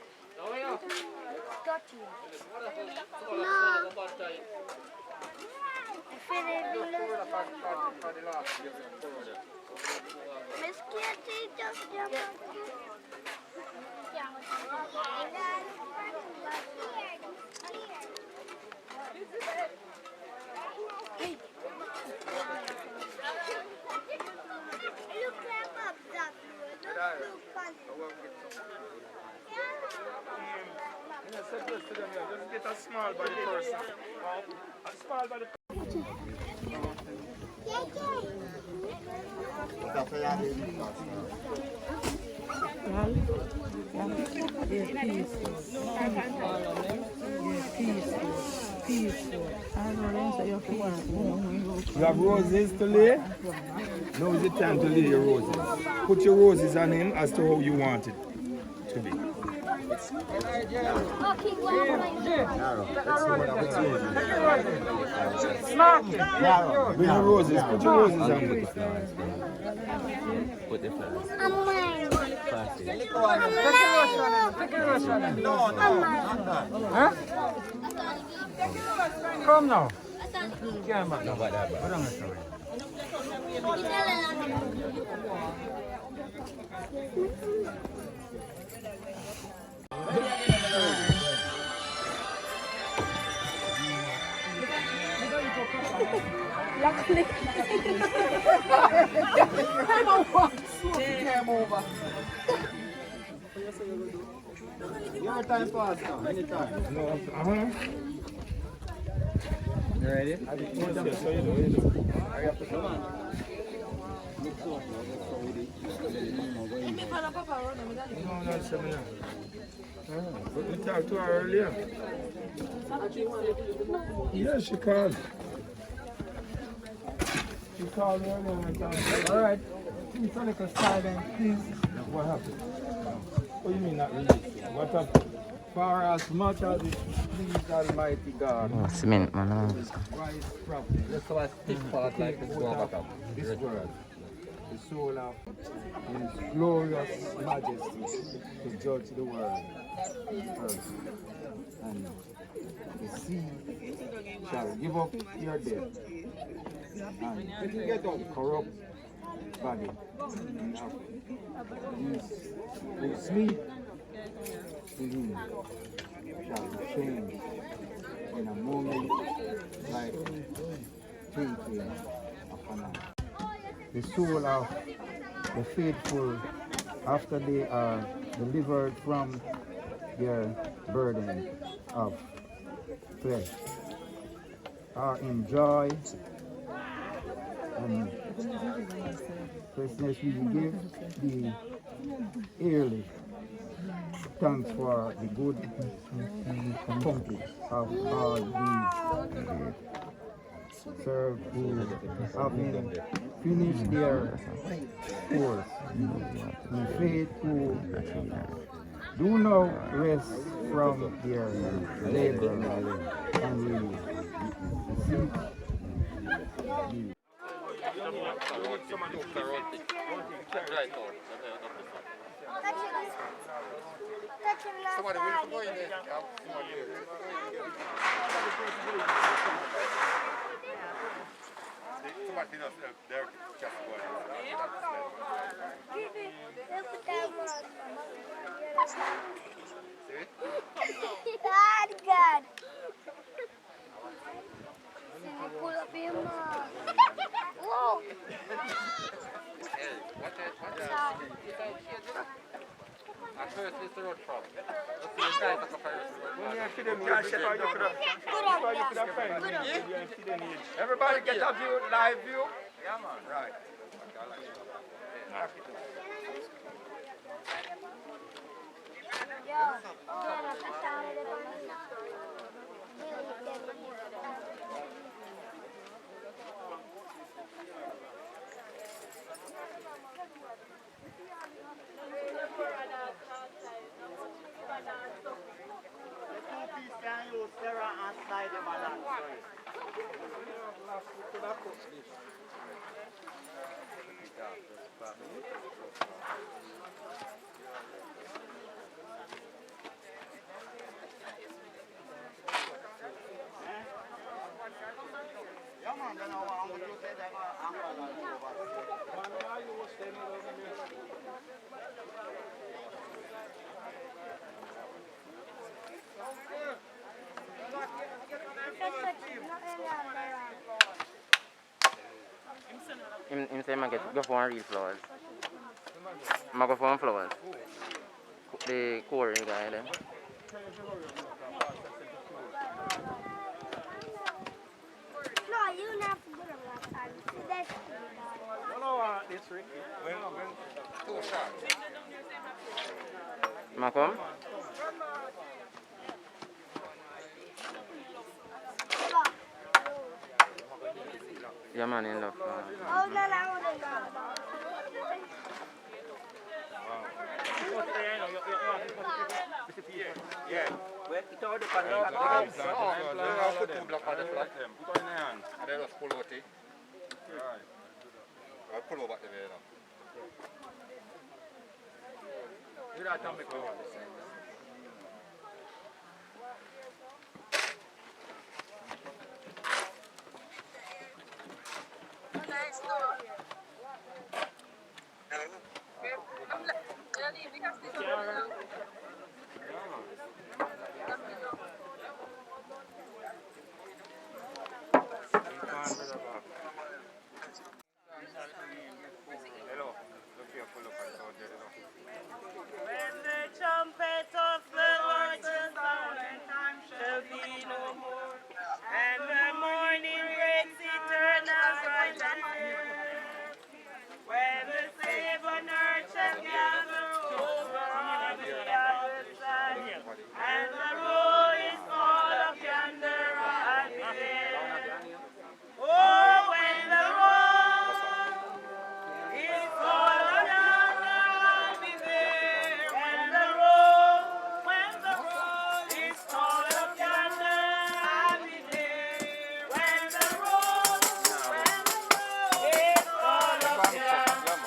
Got you. No. Miss Kitty just jumped up. Hey. Look them up that way. Don't look funny. Just get a small body person. A small body person. You have roses to lay? Now is the time to lay your roses. Put your roses on him as to how you want it to be. Bring your roses, put your roses on him. Put the flowers. Come now. Came over. Your time pass now, anytime. You ready? Yes, so you do. Hurry up, come on. No, not seminar. But we talked to her earlier. Yeah, she called. She called me earlier and I called. All right. Please, Monica, silent, please. What happened? What do you mean not released? What happened? For as much as it please Almighty God. Oh, cement, man. This wise prophet. Just so I stick part like this one back up. This world. The soul of His glorious majesty to judge the world first. And the sea shall give up your death. And get up corrupt body enough. Who sleep in him shall be changed in a moment like twinkling of an eye. The soul of the faithful, after they are delivered from their burden of flesh, are in joy and Christmas we give the yearly thanks for the good accomplishment of all these served who having finished their course in faith who do now rest from their labor and we seek Somebody will go in there. Somebody else there just God, God. Pull up your mouth. Whoa. What first is the road from. Let's see the guys that come first. Everybody get a view, live view. Yeah, man. Right. Him say I go for one real flowers. I go for one flowers. The core guy there. No, you not to do it last time. That's No, it's Ricky. Too sharp. Come? Yeah, man, in love. Oh, no, Yeah. Well, it all depends on the Put two block on the flat. Put on the hand. And then just pull out it. Right. I'll pull over the way now. You don't tell me go on the same. When the trumpet of the Lord shall sound, and time shall be no more, and the morning breaks eternal bright and fair. When the saved on earth shall gather over on the other side, and the roll is all of yonder, I'll be there. Oh, when the roll is all of yonder, I'll be there. When the roll is all of yonder, I'll be there. When the roll is all of yonder.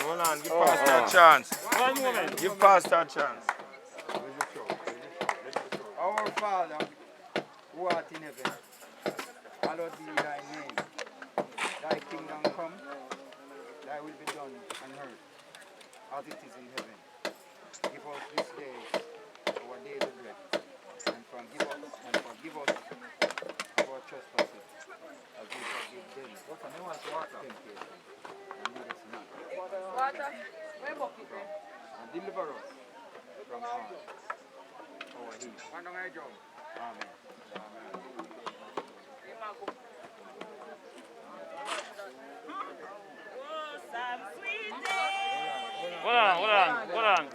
Hold on. Give Pastor a chance. One moment. Give Pastor a chance. Our Father, who art in heaven, hallowed be thy name. Thy kingdom come, thy will be done on earth, as it is in heaven. Give us this day our daily bread, and forgive us our trespasses, as we forgive them. Temptation, and lead us not. And deliver us from all our evil. Amen. Hold on.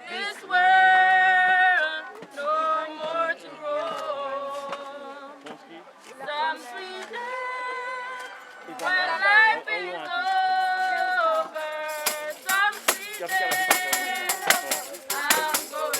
This world, no more to roam. Some sweet day, when life is over. Some sweet day, I'm going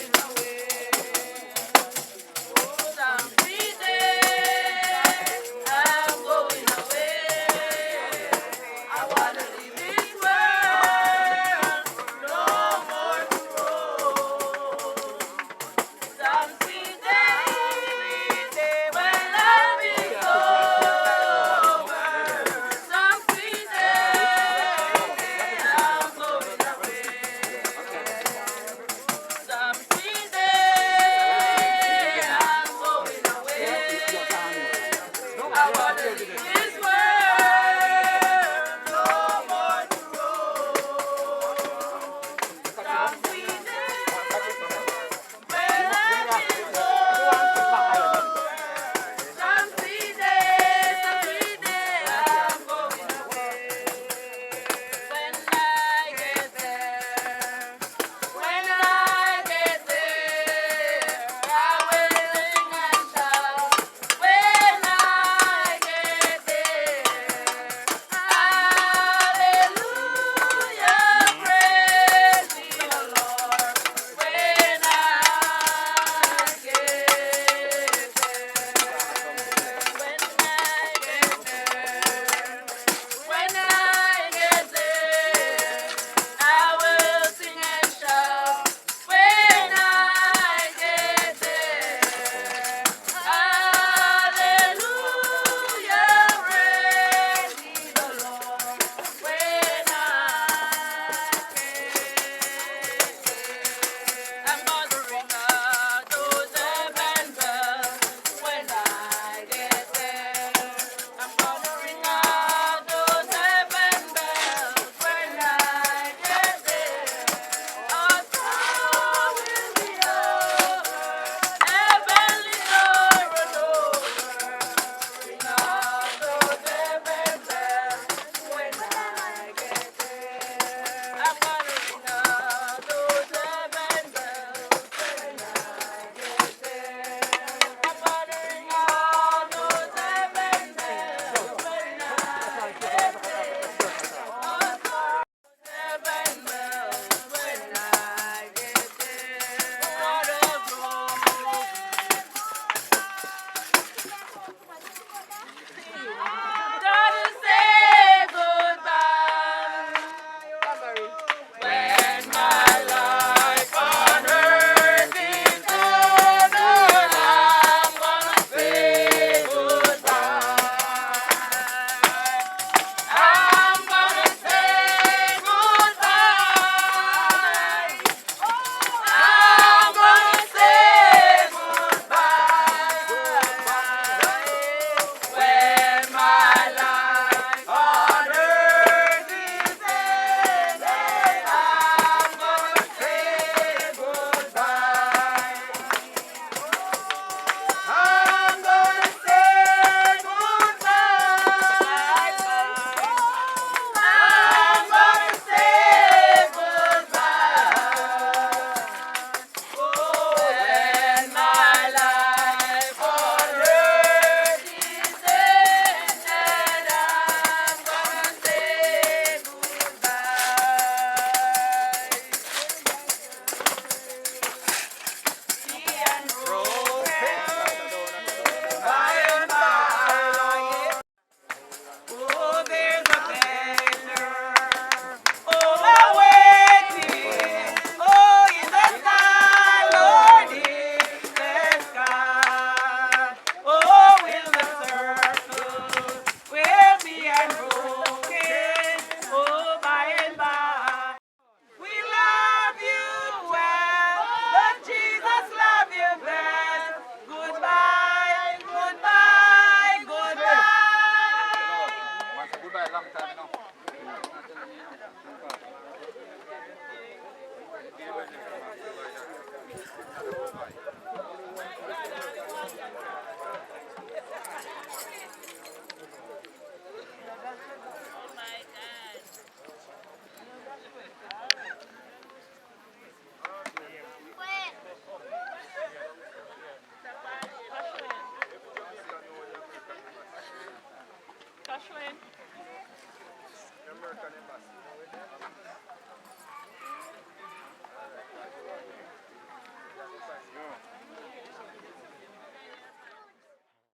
American embassy.